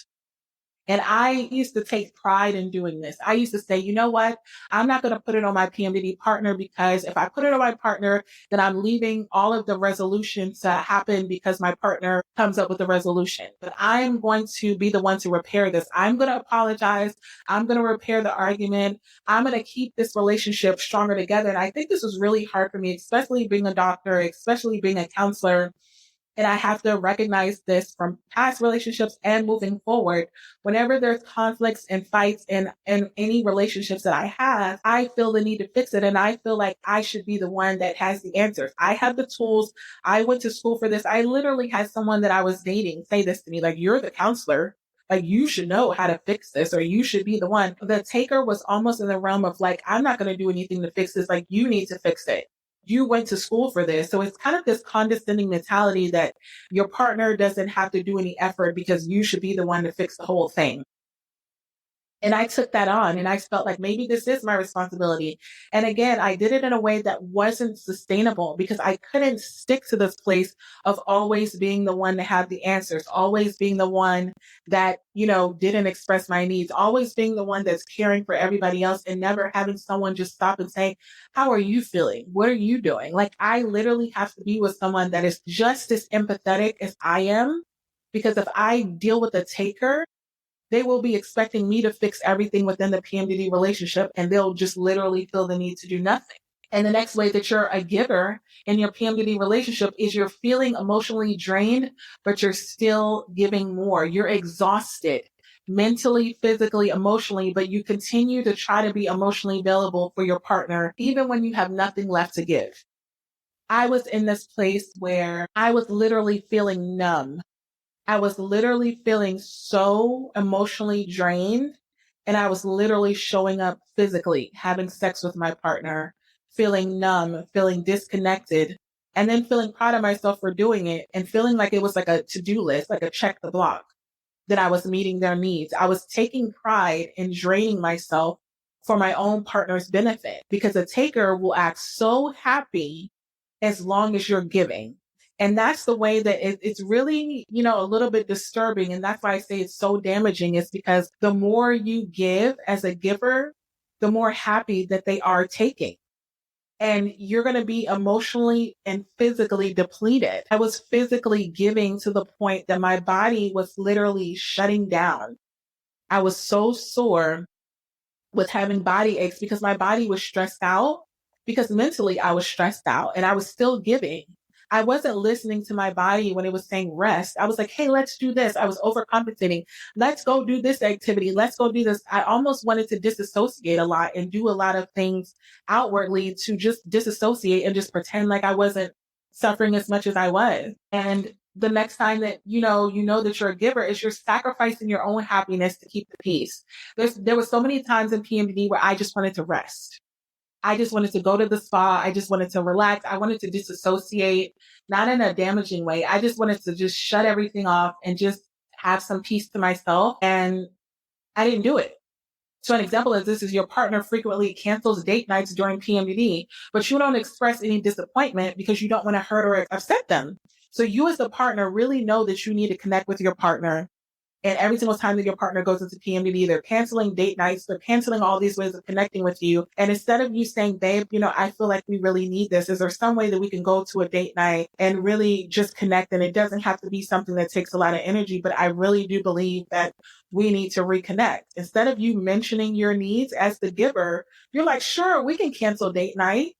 And I used to take pride in doing this. I used to say, you know what? I'm not going to put it on my PMDD partner, because if I put it on my partner, then I'm leaving all of the resolution to happen because my partner comes up with the resolution. But I'm going to be the one to repair this. I'm going to apologize. I'm going to repair the argument. I'm going to keep this relationship stronger together. And I think this was really hard for me, especially being a doctor, especially being a counselor. And I have to recognize this from past relationships and moving forward. Whenever there's conflicts and fights in any relationships that I have, I feel the need to fix it. And I feel like I should be the one that has the answers. I have the tools. I went to school for this. I literally had someone that I was dating say this to me, like, you're the counselor. Like, you should know how to fix this, or you should be the one. The taker was almost in the realm of like, I'm not going to do anything to fix this. Like, you need to fix it. You went to school for this. So it's kind of this condescending mentality that your partner doesn't have to do any effort because you should be the one to fix the whole thing. And I took that on and I felt like maybe this is my responsibility. And again, I did it in a way that wasn't sustainable because I couldn't stick to this place of always being the one to have the answers, always being the one that, didn't express my needs, always being the one that's caring for everybody else and never having someone just stop and say, how are you feeling? What are you doing? Like, I literally have to be with someone that is just as empathetic as I am, because if I deal with a taker, they will be expecting me to fix everything within the PMDD relationship, and they'll just literally feel the need to do nothing. And the next way that you're a giver in your PMDD relationship is you're feeling emotionally drained, but you're still giving more. You're exhausted mentally, physically, emotionally, but you continue to try to be emotionally available for your partner, even when you have nothing left to give. I was in this place where I was literally feeling numb. I was literally feeling so emotionally drained, and I was literally showing up physically, having sex with my partner, feeling numb, feeling disconnected, and then feeling proud of myself for doing it and feeling like it was like a to-do list, like a check the block, that I was meeting their needs. I was taking pride in draining myself for my own partner's benefit, because a taker will act so happy as long as you're giving. And that's the way that it's really, a little bit disturbing. And that's why I say it's so damaging, is because the more you give as a giver, the more happy that they are taking. And you're going to be emotionally and physically depleted. I was physically giving to the point that my body was literally shutting down. I was so sore with having body aches because my body was stressed out, because mentally I was stressed out and I was still giving. I wasn't listening to my body when it was saying rest. I was like, hey, let's do this. I was overcompensating. Let's go do this activity. Let's go do this. I almost wanted to disassociate a lot and do a lot of things outwardly to just disassociate and just pretend like I wasn't suffering as much as I was. And the next time that you know that you're a giver is you're sacrificing your own happiness to keep the peace. There were so many times in PMDD where I just wanted to rest. I just wanted to go to the spa. I just wanted to relax. I wanted to disassociate, not in a damaging way. I just wanted to just shut everything off and just have some peace to myself. And I didn't do it. So an example of this is your partner frequently cancels date nights during PMDD, but you don't express any disappointment because you don't want to hurt or upset them. So you as the partner really know that you need to connect with your partner And every single time that your partner goes into PMDD, they're canceling date nights, they're canceling all these ways of connecting with you. And instead of you saying, babe, I feel like we really need this. Is there some way that we can go to a date night and really just connect? And it doesn't have to be something that takes a lot of energy, but I really do believe that we need to reconnect. Instead of you mentioning your needs as the giver, you're like, sure, we can cancel date night.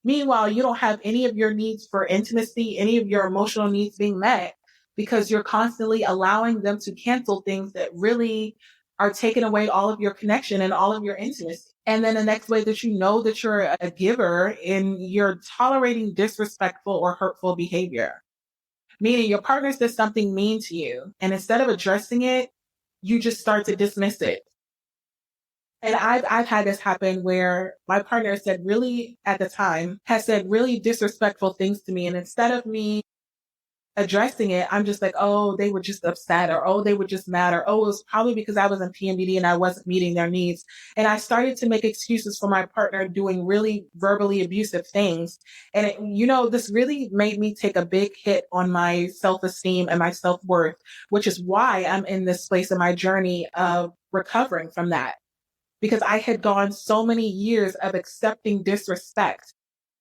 Meanwhile, you don't have any of your needs for intimacy, any of your emotional needs being met because you're constantly allowing them to cancel things that really are taking away all of your connection and all of your intimacy. And then the next way that you know that you're a giver in you're tolerating disrespectful or hurtful behavior, meaning your partner says something mean to you. And instead of addressing it, you just start to dismiss it. And I've had this happen where my partner said really, at the time, has said really disrespectful things to me. And instead of me addressing it, I'm just like, oh, they were just upset, or oh, they were just mad, or oh, it was probably because I was in PMDD and I wasn't meeting their needs. And I started to make excuses for my partner doing really verbally abusive things. And this really made me take a big hit on my self-esteem and my self-worth, which is why I'm in this place in my journey of recovering from that. Because I had gone so many years of accepting disrespect,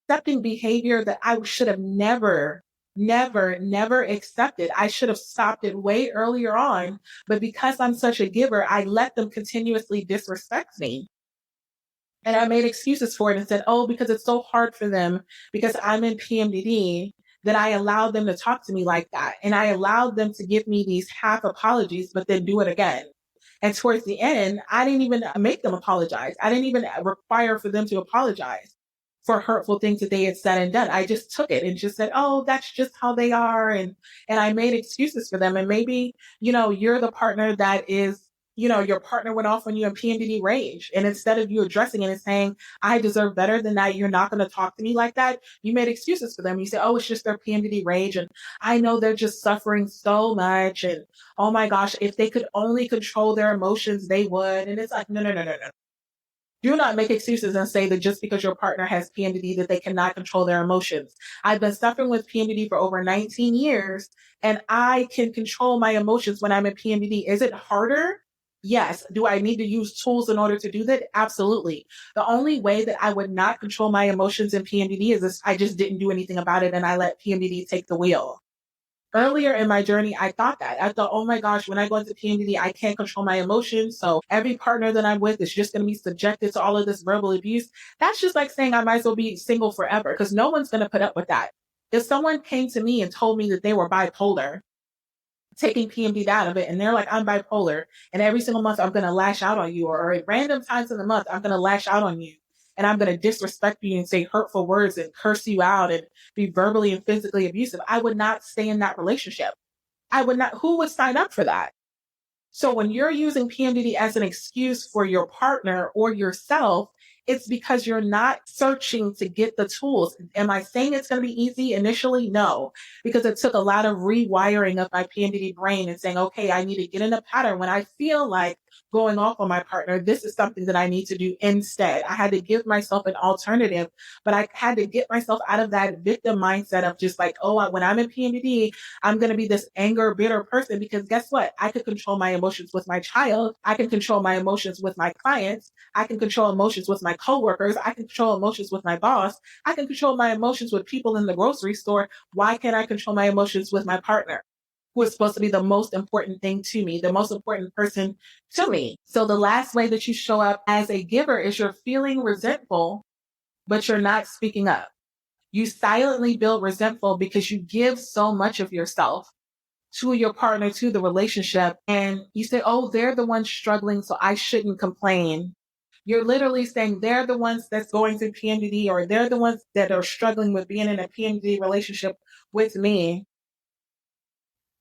accepting behavior that I should have never accepted. I should have stopped it way earlier on. But because I'm such a giver, I let them continuously disrespect me. And I made excuses for it and said, oh, because it's so hard for them, because I'm in PMDD, that I allowed them to talk to me like that. And I allowed them to give me these half apologies, but then do it again. And towards the end, I didn't even make them apologize. I didn't even require for them to apologize for hurtful things that they had said and done. I just took it and just said, oh, that's just how they are. And I made excuses for them. And maybe, you're the partner that is, your partner went off on you in PMDD rage. And instead of you addressing it and saying, I deserve better than that, you're not going to talk to me like that, you made excuses for them. You say, oh, it's just their PMDD rage. And I know they're just suffering so much. And oh my gosh, if they could only control their emotions, they would. And it's like, no. Do not make excuses and say that just because your partner has PMDD that they cannot control their emotions. I've been suffering with PMDD for over 19 years, and I can control my emotions when I'm in PMDD. Is it harder? Yes. Do I need to use tools in order to do that? Absolutely. The only way that I would not control my emotions in PMDD is if I just didn't do anything about it and I let PMDD take the wheel. Earlier in my journey, I thought that. I thought, oh my gosh, when I go into PMDD, I can't control my emotions. So every partner that I'm with is just going to be subjected to all of this verbal abuse. That's just like saying I might as well be single forever, because no one's going to put up with that. If someone came to me and told me that they were bipolar, taking PMDD out of it, and they're like, I'm bipolar, and every single month I'm going to lash out on you, or at random times in the month, I'm going to lash out on you. And I'm going to disrespect you and say hurtful words and curse you out and be verbally and physically abusive, I would not stay in that relationship. I would not. Who would sign up for that? So when you're using PMDD as an excuse for your partner or yourself, it's because you're not searching to get the tools. Am I saying it's going to be easy initially? No, because it took a lot of rewiring of my PMDD brain and saying, okay, I need to get in a pattern. When I feel like going off on my partner, this is something that I need to do instead. I had to give myself an alternative, but I had to get myself out of that victim mindset of just like, oh, when I'm in PMDD, I'm going to be this anger, bitter person, because guess what? I could control my emotions with my child. I can control my emotions with my clients. I can control emotions with my coworkers. I can control emotions with my boss. I can control my emotions with people in the grocery store. Why can't I control my emotions with my partner, who is supposed to be the most important thing to me, the most important person to me? So the last way that you show up as a giver is you're feeling resentful, but you're not speaking up. You silently build resentful because you give so much of yourself to your partner, to the relationship, and you say, oh, they're the ones struggling, so I shouldn't complain. You're literally saying they're the ones that's going through PMDD, or they're the ones that are struggling with being in a PMDD relationship with me.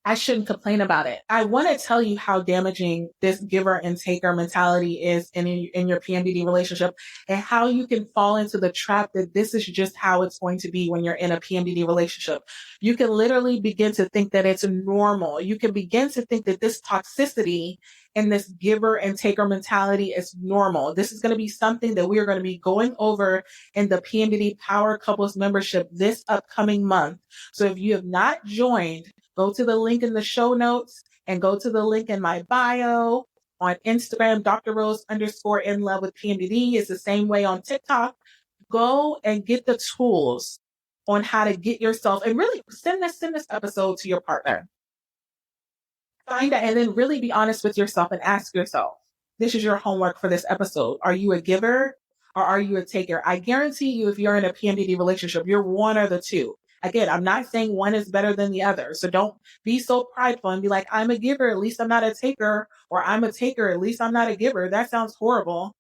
I shouldn't complain about it. I want to tell you how damaging this giver and taker mentality is in your PMDD relationship, and how you can fall into the trap that this is just how it's going to be when you're in a PMDD relationship. You can literally begin to think that it's normal. You can begin to think that this toxicity and this giver and taker mentality is normal. This is going to be something that we are going to be going over in the PMDD Power Couples membership this upcoming month. So if you have not joined, go to the link in the show notes and go to the link in my bio on Instagram, Dr. Rose _ in love with PMDD. It's the same way on TikTok. Go and get the tools on how to get yourself, and really send this episode to your partner. Find out, and then really be honest with yourself and ask yourself, this is your homework for this episode. Are you a giver or are you a taker? I guarantee you, if you're in a PMDD relationship, you're one or the two. Again, I'm not saying one is better than the other. So don't be so prideful and be like, I'm a giver, at least I'm not a taker, or I'm a taker, at least I'm not a giver. That sounds horrible.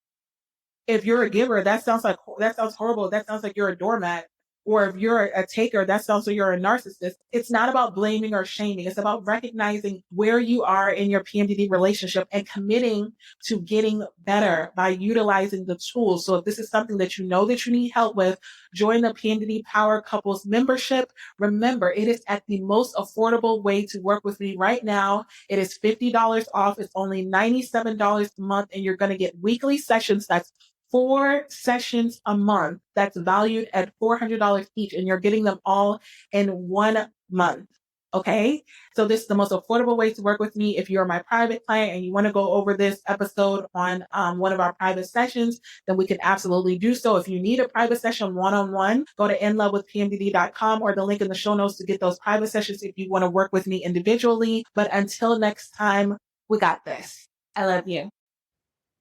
If you're a giver, that sounds horrible. That sounds like you're a doormat. Or if you're a taker, that sounds like you're a narcissist. It's not about blaming or shaming. It's about recognizing where you are in your PMDD relationship and committing to getting better by utilizing the tools. So if this is something that you know that you need help with, join the PMDD Power Couples membership. Remember, it is at the most affordable way to work with me right now. It is $50 off. It's only $97 a month, and you're going to get weekly sessions. That's 4 sessions a month. That's valued at $400 each, and you're getting them all in 1 month. Okay. So this is the most affordable way to work with me. If you're my private client and you want to go over this episode on one of our private sessions, then we can absolutely do so. If you need a private session one-on-one, go to inlovewithpmdd.com or the link in the show notes to get those private sessions if you want to work with me individually. But until next time, we got this. I love you.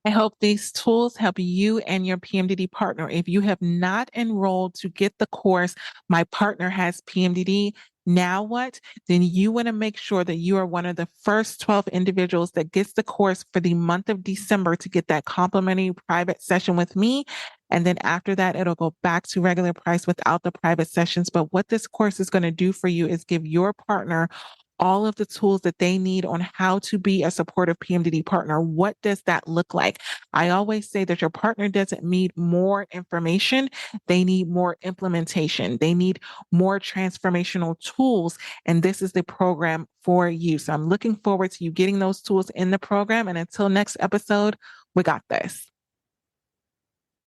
I hope these tools help you and your PMDD partner. If you have not enrolled to get the course, My Partner Has PMDD, now what? Then you want to make sure that you are one of the first 12 individuals that gets the course for the month of December to get that complimentary private session with me. And then after that, it'll go back to regular price without the private sessions. But what this course is going to do for you is give your partner all of the tools that they need on how to be a supportive PMDD partner. What does that look like? I always say that your partner doesn't need more information. They need more implementation. They need more transformational tools. And this is the program for you. So I'm looking forward to you getting those tools in the program. And until next episode, we got this.